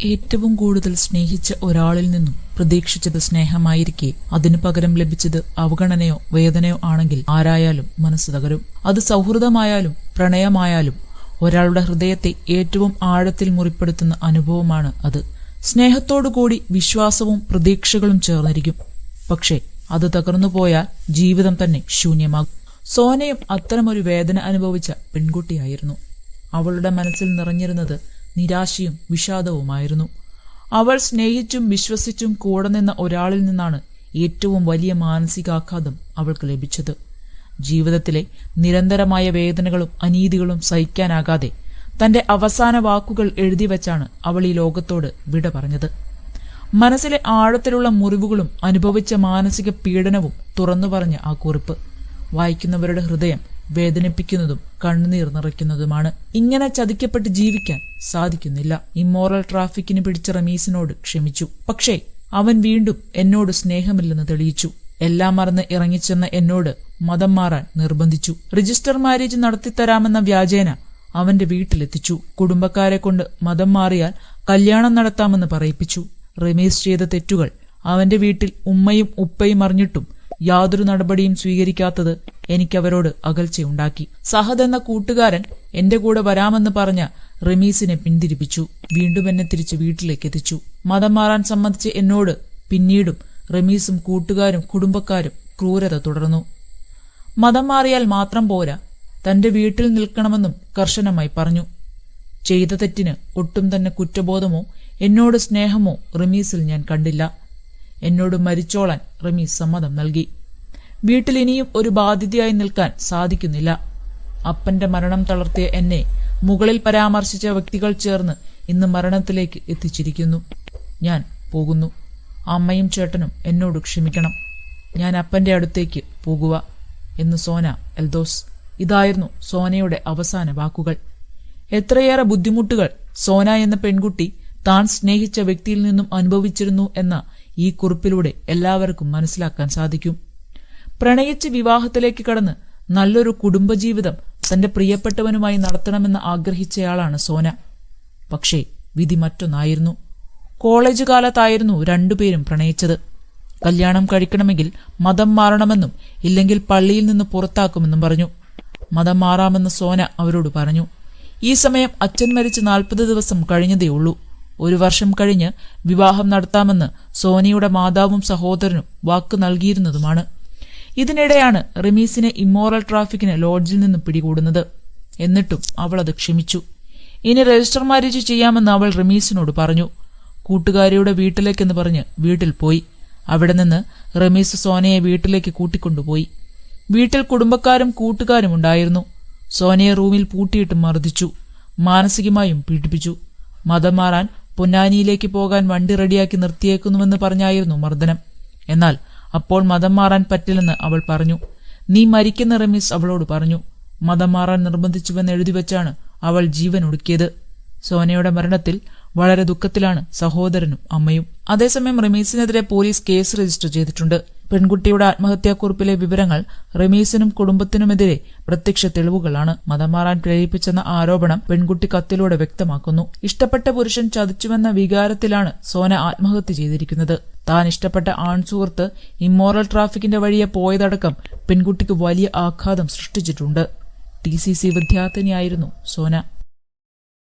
ഏറ്റവും കൂടുതൽ സ്നേഹിച്ച ഒരാളിൽ നിന്നും പ്രതീക്ഷിച്ചത് സ്നേഹമായിരിക്കെ അതിനു പകരം ലഭിച്ചത് അവഗണനയോ വേദനയോ ആണെങ്കിൽ ആരായാലും മനസ്സ് തകരും. അത് സൗഹൃദമായാലും പ്രണയമായാലും ഒരാളുടെ ഹൃദയത്തെ ഏറ്റവും ആഴത്തിൽ മുറിപ്പെടുത്തുന്ന അനുഭവമാണ് അത്. സ്നേഹത്തോടുകൂടി വിശ്വാസവും പ്രതീക്ഷകളും ചേർന്നിരിക്കും. പക്ഷേ അത് തകർന്നു പോയാൽ ജീവിതം തന്നെ ശൂന്യമാകും. സോനയും അത്തരമൊരു വേദന അനുഭവിച്ച പെൺകുട്ടിയായിരുന്നു. അവളുടെ മനസ്സിൽ നിറഞ്ഞിരുന്നത് നിരാശയും വിഷാദവുമായിരുന്നു. അവൾ സ്നേഹിച്ചും വിശ്വസിച്ചും കൂടെ നിന്ന ഒരാളിൽ നിന്നാണ് ഏറ്റവും വലിയ മാനസികാഘാതം അവൾക്ക് ലഭിച്ചത്. ജീവിതത്തിലെ നിരന്തരമായ വേദനകളും അനീതികളും സഹിക്കാനാകാതെ തന്റെ അവസാന വാക്കുകൾ എഴുതി വെച്ചാണ് അവൾ ഈ ലോകത്തോട് വിട പറഞ്ഞത്. മനസ്സിലെ ആഴത്തിലുള്ള മുറിവുകളും അനുഭവിച്ച മാനസിക പീഡനവും തുറന്നു പറഞ്ഞ ആ കുറിപ്പ് വായിക്കുന്നവരുടെ ഹൃദയം വേദനിപ്പിക്കുന്നതും കണ്ണുനീർ നിറയ്ക്കുന്നതുമാണ്. ഇങ്ങനെ ചതിക്കപ്പെട്ട് ജീവിക്കാൻ സാധിക്കുന്നില്ല. ഇമ്മോറൽ ട്രാഫിക്കിന് പിടിച്ച റമീസിനോട് ക്ഷമിച്ചു. പക്ഷേ അവൻ വീണ്ടും എന്നോട് സ്നേഹമില്ലെന്ന് തെളിയിച്ചു. എല്ലാം മറന്ന് ഇറങ്ങിച്ചെന്ന എന്നോട് മതം മാറാൻ നിർബന്ധിച്ചു. രജിസ്റ്റർ മാരേജ് നടത്തിത്തരാമെന്ന വ്യാജേന അവന്റെ വീട്ടിലെത്തിച്ചു. കുടുംബക്കാരെ കൊണ്ട് മതം മാറിയാൽ കല്യാണം നടത്താമെന്ന് പറയിപ്പിച്ചു. റമീസ് ചെയ്ത തെറ്റുകൾ അവന്റെ വീട്ടിൽ ഉമ്മയും ഉപ്പയും അറിഞ്ഞിട്ടും യാതൊരു നടപടിയും സ്വീകരിക്കാത്തത് എനിക്കവരോട് അകൽച്ചയുണ്ടാക്കി. സഹദ് എന്ന കൂട്ടുകാരൻ എന്റെ കൂടെ വരാമെന്ന് പറഞ്ഞ റമീസിനെ പിന്തിരിപ്പിച്ചു. വീണ്ടും എന്നെ തിരിച്ച് വീട്ടിലേക്ക് എത്തിച്ചു. മതം മാറാൻ സമ്മതിച്ച് എന്നോട് പിന്നീടും റമീസും കൂട്ടുകാരും കുടുംബക്കാരും ക്രൂരത തുടർന്നു. മതം മാറിയാൽ മാത്രം പോരാ, തന്റെ വീട്ടിൽ നിൽക്കണമെന്നും കർശനമായി പറഞ്ഞു. ചെയ്ത തെറ്റിന് ഒട്ടും തന്നെ കുറ്റബോധമോ എന്നോട് സ്നേഹമോ റമീസിൽ ഞാൻ കണ്ടില്ല. എന്നോട് മരിച്ചോളാൻ റമീസ് സമ്മതം നൽകി. വീട്ടിൽ ഇനിയും ഒരു ബാധ്യതയായി നിൽക്കാൻ സാധിക്കുന്നില്ല. അപ്പന്റെ മരണം തളർത്തിയ എന്നെ മുകളിൽ പരാമർശിച്ച വ്യക്തികൾ ചേർന്ന് ഇന്ന് മരണത്തിലേക്ക് എത്തിച്ചിരിക്കുന്നു. ഞാൻ പോകുന്നു. അമ്മയും ചേട്ടനും എന്നോട് ക്ഷമിക്കണം. ഞാൻ അപ്പന്റെ അടുത്തേക്ക് പോകുക എന്ന് സോന എൽദോസ്. ഇതായിരുന്നു സോനയുടെ അവസാന വാക്കുകൾ. എത്രയേറെ ബുദ്ധിമുട്ടുകൾ സോന എന്ന പെൺകുട്ടി താൻ സ്നേഹിച്ച വ്യക്തിയിൽ നിന്നും അനുഭവിച്ചിരുന്നു എന്ന ഈ കുറിപ്പിലൂടെ എല്ലാവർക്കും മനസ്സിലാക്കാൻ സാധിക്കും. പ്രണയിച്ച് വിവാഹത്തിലേക്ക് കടന്ന് നല്ലൊരു കുടുംബജീവിതം തന്റെ പ്രിയപ്പെട്ടവനുമായി നടത്തണമെന്ന് ആഗ്രഹിച്ചയാളാണ് സോന. പക്ഷേ വിധി മറ്റൊന്നായിരുന്നു. കോളേജ് കാലത്തായിരുന്നു രണ്ടുപേരും പ്രണയിച്ചത്. കല്യാണം കഴിക്കണമെങ്കിൽ മതം മാറണമെന്നും ഇല്ലെങ്കിൽ പള്ളിയിൽ നിന്ന് പുറത്താക്കുമെന്നും പറഞ്ഞു. മതം മാറാമെന്ന് സോന അവരോട് പറഞ്ഞു. ഈ സമയം അച്ഛൻ മരിച്ച് 40 ദിവസം കഴിഞ്ഞതേയുള്ളൂ. 1 വർഷം കഴിഞ്ഞ് വിവാഹം നടത്താമെന്ന് സോനയുടെ മാതാവും സഹോദരനും വാക്ക് നൽകിയിരുന്നതുമാണ്. ഇതിനിടെയാണ് റമീസിനെ ഇമ്മോറൽ ട്രാഫിക്കിന് ലോഡ്ജിൽ നിന്നും പിടികൂടുന്നത്. എന്നിട്ടും അവൾ അത് ക്ഷമിച്ചു. ഇനി രജിസ്റ്റർ മാരേജ് ചെയ്യാമെന്ന് അവൾ റമീസിനോട് പറഞ്ഞു. കൂട്ടുകാരിയുടെ വീട്ടിലേക്കെന്ന് പറഞ്ഞ് വീട്ടിൽ പോയി. അവിടെ നിന്ന് റമീസ് സോനയെ വീട്ടിലേക്ക് കൂട്ടിക്കൊണ്ടുപോയി. വീട്ടിൽ കുടുംബക്കാരും കൂട്ടുകാരും ഉണ്ടായിരുന്നു. സോനയെ റൂമിൽ പൂട്ടിയിട്ട് മർദ്ദിച്ചു. മാനസികമായും പീഡിപ്പിച്ചു. മതം മാറാൻ പൊന്നാനിയിലേക്ക് പോകാൻ വണ്ടി റെഡിയാക്കി നിർത്തിയേക്കുന്നുവെന്ന് പറഞ്ഞായിരുന്നു മർദ്ദനം. എന്നാൽ അപ്പോൾ മതം മാറാൻ പറ്റില്ലെന്ന് അവൾ പറഞ്ഞു. നീ മരിക്കുന്ന റമീസ് അവളോട് പറഞ്ഞു. മതം മാറാൻ നിർബന്ധിച്ചുവെന്ന് എഴുതി വെച്ചാണ് അവൾ ജീവൻ ഒടുക്കിയത്. സോനയുടെ മരണത്തിൽ വളരെ ദുഃഖത്തിലാണ് സഹോദരനും അമ്മയും. അതേസമയം റമീസിനെതിരെ പോലീസ് കേസ് രജിസ്റ്റർ ചെയ്തിട്ടുണ്ട്. പെൺകുട്ടിയുടെ ആത്മഹത്യാക്കുറിപ്പിലെ വിവരങ്ങൾ റമീസിനും കുടുംബത്തിനുമെതിരെ പ്രത്യക്ഷ തെളിവുകളാണ്. മതം മാറാൻ പ്രേരിപ്പിച്ചെന്ന ആരോപണം പെൺകുട്ടി കത്തിലൂടെ വ്യക്തമാക്കുന്നു. ഇഷ്ടപ്പെട്ട പുരുഷൻ ചതിച്ചുവെന്ന വികാരത്തിലാണ് സോന ആത്മഹത്യ ചെയ്തിരിക്കുന്നത്. താൻ ഇഷ്ടപ്പെട്ട ആൺസുഹൃത്ത് ഇമ്മോറൽ ട്രാഫിക്കിന്റെ വഴിയെ പോയതടക്കം പെൺകുട്ടിക്ക് വലിയ ആഘാതം സൃഷ്ടിച്ചിട്ടുണ്ട്. TCC വിദ്യാർത്ഥിനിയായിരുന്നു സോന.